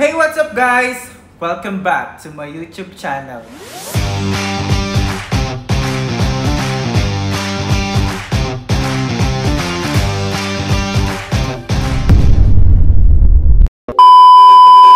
Hey, what's up guys? Welcome back to my YouTube channel.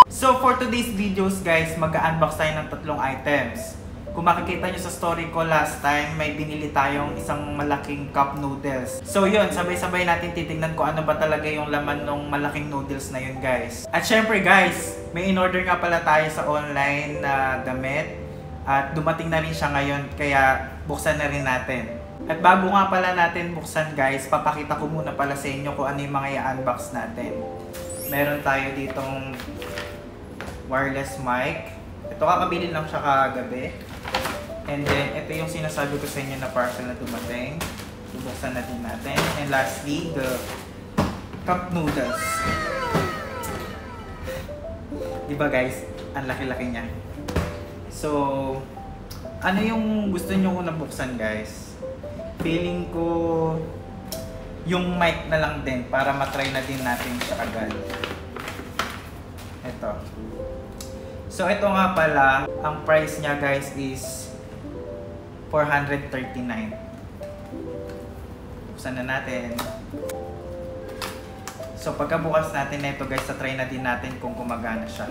So for today's videos guys, mag-unbox tayo ng tatlong items. Kung makikita nyo sa story ko last time, may binili tayong isang malaking cup noodles. So yun, sabay-sabay natin titignan kung ano ba talaga yung laman ng malaking noodles na yun guys. At syempre guys, may in-order nga pala tayo sa online na damit. At dumating na rin siya ngayon, kaya buksan na rin natin. At bago nga pala natin buksan guys, papakita ko muna pala sa inyo kung ano yung mga i-unbox natin. Meron tayo ditong wireless mic. Ito kakabili lang siya kagabi. And then, ito yung sinasabi ko sa inyo na parcel na dumating. Bubuksan natin natin. And lastly, the cup noodles. Diba guys? Ang laki-laki niya. So, ano yung gusto nyo unang buksan guys? Feeling ko yung mic na lang din para matry na din natin siya agad. Ito. So, ito nga pala, ang price niya guys is 439. Buksan na natin. So pagkabukas natin na ito guys, try na din natin kung gumagana siya.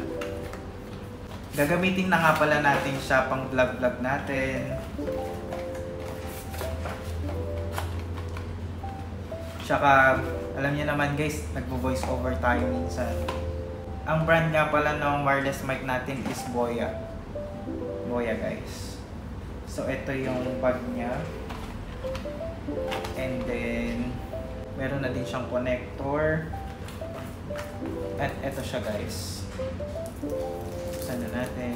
Gagamitin na nga pala natin siya pang vlog natin. Tsaka alam niyo naman guys, nagvo-voice over tayo minsan. Ang brand nga pala ng wireless mic natin is Boya. Boya guys. So, ito yung bag niya. And then, meron na din siyang connector. At ito siya guys. Buksan na natin.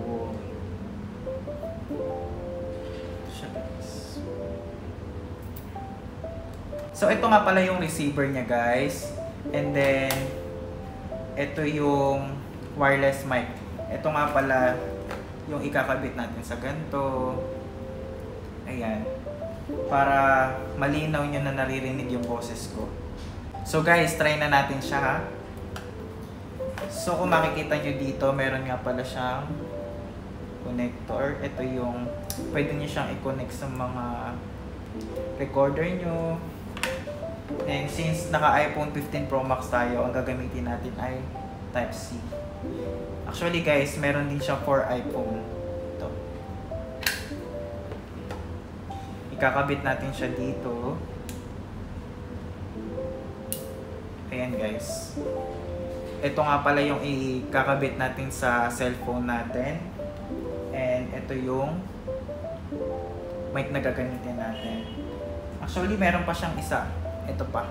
Oh. Ito siya guys. So, ito nga pala yung receiver niya guys. And then, ito yung wireless mic. Ito nga pala yung ikakabit natin sa ganito. Ayan. Para malinaw nyo na naririnig yung boses ko. So guys, try na natin siya ha. So kung makikita nyo dito, meron nga pala siyang connector. Ito yung pwede nyo siyang i-connect sa mga recorder nyo. And since naka-iPhone 15 Pro Max tayo, ang gagamitin natin ay Type-C. Actually guys, meron din siya for iPhone. Ito. Ikakabit natin siya dito. Ayan guys. Ito nga pala yung ikakabit natin sa cellphone natin. And ito yung mic na gagamitin natin. Actually, meron pa siyang isa. Ito pa.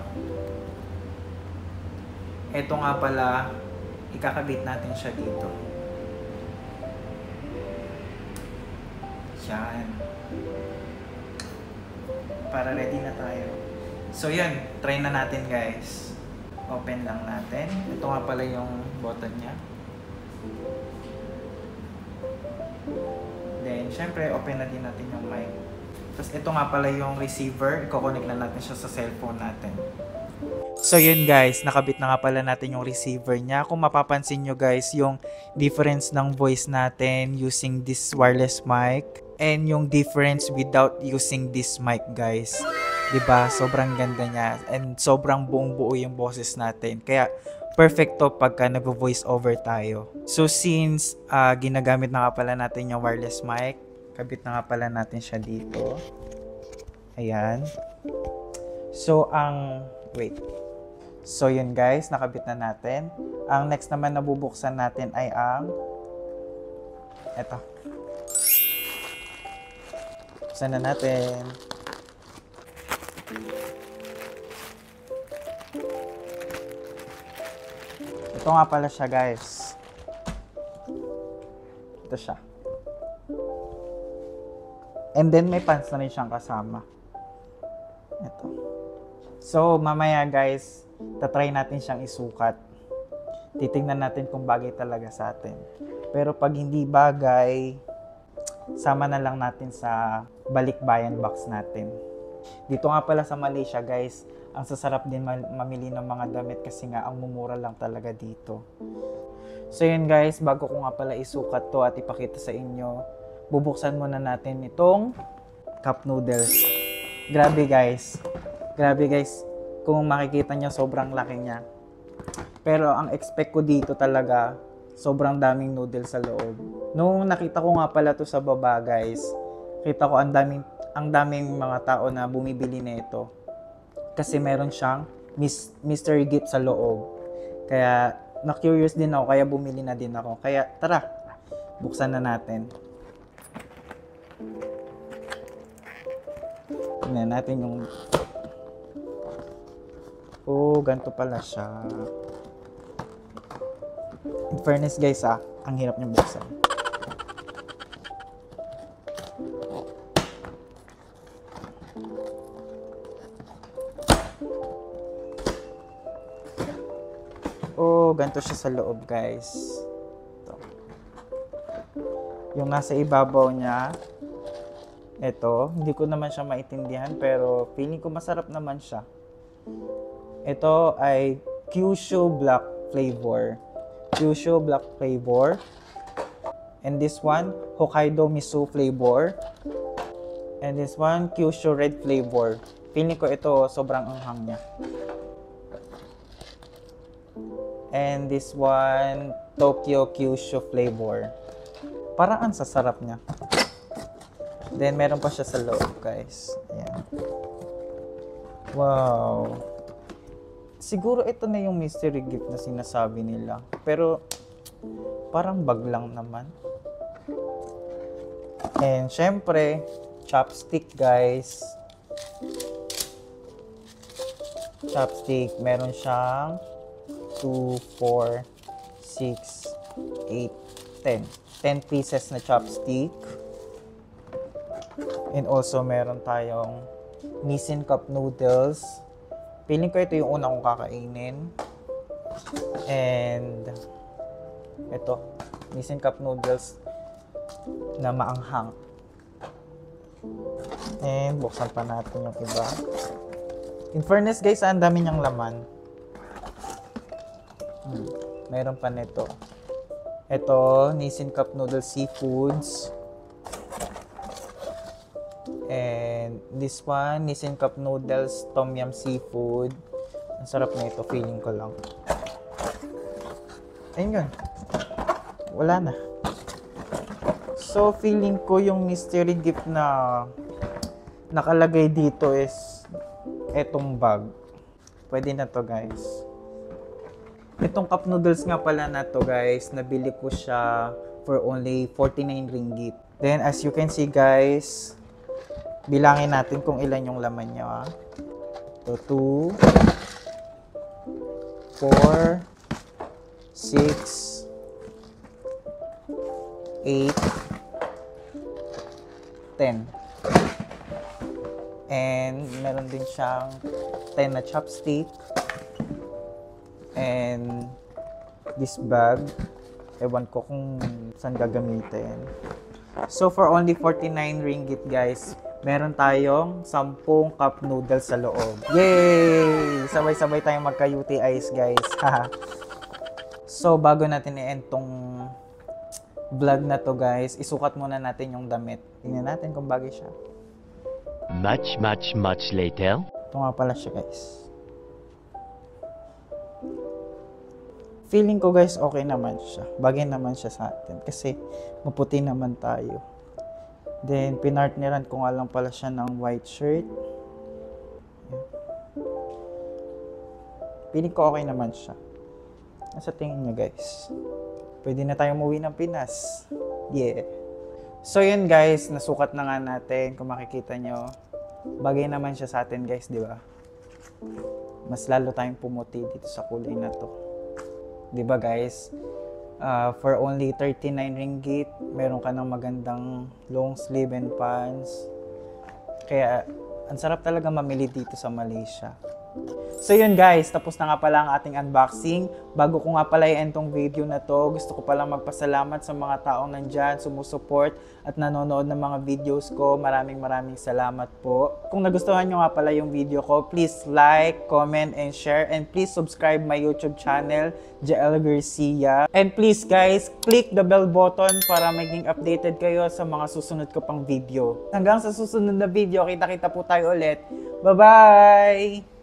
Ito nga pala, ikakabit natin siya dito. Yan. Para ready na tayo. So yan, try na natin guys. Open lang natin. Ito nga pala yung button niya. Then, syempre, open na din natin yung mic. Tapos ito nga pala yung receiver, i-connect na natin siya sa cellphone natin. So yun guys, nakabit na nga pala natin yung receiver niya. Kung mapapansin nyo guys, yung difference ng voice natin using this wireless mic and yung difference without using this mic guys. Diba? Sobrang ganda niya and sobrang buong buo yung boses natin. Kaya perfect to pagka nag-voice over tayo. So since ginagamit na nga pala natin yung wireless mic, kabit na nga pala natin siya dito. Ayan. So, wait. So, yun guys, nakabit na natin. Ang next naman na bubuksan natin ay eto. Buksan na natin. Ito nga pala siya guys. Ito siya. And then may pants na rin siyang kasama. Ito. So mamaya guys, tatry natin siyang isukat. Titingnan natin kung bagay talaga sa atin. Pero pag hindi bagay, sama na lang natin sa balikbayan box natin. Dito nga pala sa Malaysia guys, ang sasarap din mamili ng mga damit kasi nga ang mumura lang talaga dito. So yun guys, bago ko nga pala isukat to at ipakita sa inyo, bubuksan muna natin itong cup noodles. Grabe guys, kung makikita nyo sobrang laki niya. Pero ang expect ko dito talaga, sobrang daming noodles sa loob. Nung nakita ko nga pala to sa baba guys, kita ko ang daming mga tao na bumibili nito. Kasi meron siyang mystery gift sa loob. Kaya na-curious din ako, kaya bumili na din ako. Kaya tara, buksan na natin. Tingnan natin yung... Oh, ganito pala siya. In fairness guys ang hirap niyang buksan. Oh, ganito siya sa loob guys. Ito. Yung nasa ibabaw niya, ito, hindi ko naman siya maintindihan pero feeling ko masarap naman siya. Ito ay Kyushu Black flavor. Kyushu Black flavor. And this one, Hokkaido Miso flavor. And this one, Kyushu Red flavor. Feeling ko ito sobrang anghang niya. And this one, Tokyo Kyushu flavor. Parang ang sasarap niya. Then, meron pa siya sa loob, guys. Ayan. Wow. Siguro ito na yung mystery gift na sinasabi nila. Pero, parang bag lang naman. And, syempre, chopstick, guys. Chopstick. Meron siyang 2, 4, 6, 8, 10. 10 pieces na chopstick. And also, meron tayong Nissin Cup Noodles. Feeling ko ito yung una kong kakainin. And ito, Nissin Cup Noodles na maanghang. And buksan pa natin yung iba. In fairness guys, ang dami niyang laman. Meron pa nito. Ito, Nissin Cup Noodles Seafoods. And this one, Nissin Cup Noodles Tom Yum Seafood. Ang sarap na ito, feeling ko lang. Ayun yun. Wala na. So, feeling ko yung mystery gift na nakalagay dito is etong bag. Pwede na to guys. Itong cup noodles nga pala na to guys, nabili ko siya for only 49 ringgit. Then, as you can see guys, bilangin natin kung ilan yung laman niya. So, 2, 4, 6, 8, 10. And meron din siyang 10 na chopstick. And this bag, ewan ko kung saan gagamitin. So, for only 49 ringgit guys, meron tayong 10 cup noodles sa loob. Yay! Sabay-sabay tayong magka-UTIs, guys. So, bago natin i-end tong vlog na to, guys, isukat muna natin yung damit. Tingnan natin kung bagay siya. Much later. Ito nga pala siya, guys. Feeling ko, guys, okay naman siya. Bagay naman siya sa atin. Kasi, maputi naman tayo. Then, pinartneran ko nga lang pala siya ng white shirt. Feeling ko okay naman siya. Nasa tingin niyo guys. Pwede na tayong umuwi ng Pinas. Yeah. So yun guys, nasukat na nga natin. Kung makikita nyo, bagay naman siya sa atin guys, di ba? Mas lalo tayong pumuti dito sa kulay na to. Di ba guys? For only 39 ringgit, meron ka ng magandang long sleeve and pants. Kaya, ang sarap talaga mamili dito sa Malaysia. So yun guys, tapos na nga pala ang ating unboxing. Bago ko nga pala i-end tong video na to, gusto ko palang magpasalamat sa mga taong nandyan, sumusuport at nanonood ng mga videos ko. Maraming salamat po. Kung nagustuhan nyo nga pala yung video ko, please like, comment, and share. And please subscribe my YouTube channel, JL Garcia. And please guys, click the bell button para maging updated kayo sa mga susunod ko pang video. Hanggang sa susunod na video, kita-kita po tayo ulit. Bye-bye!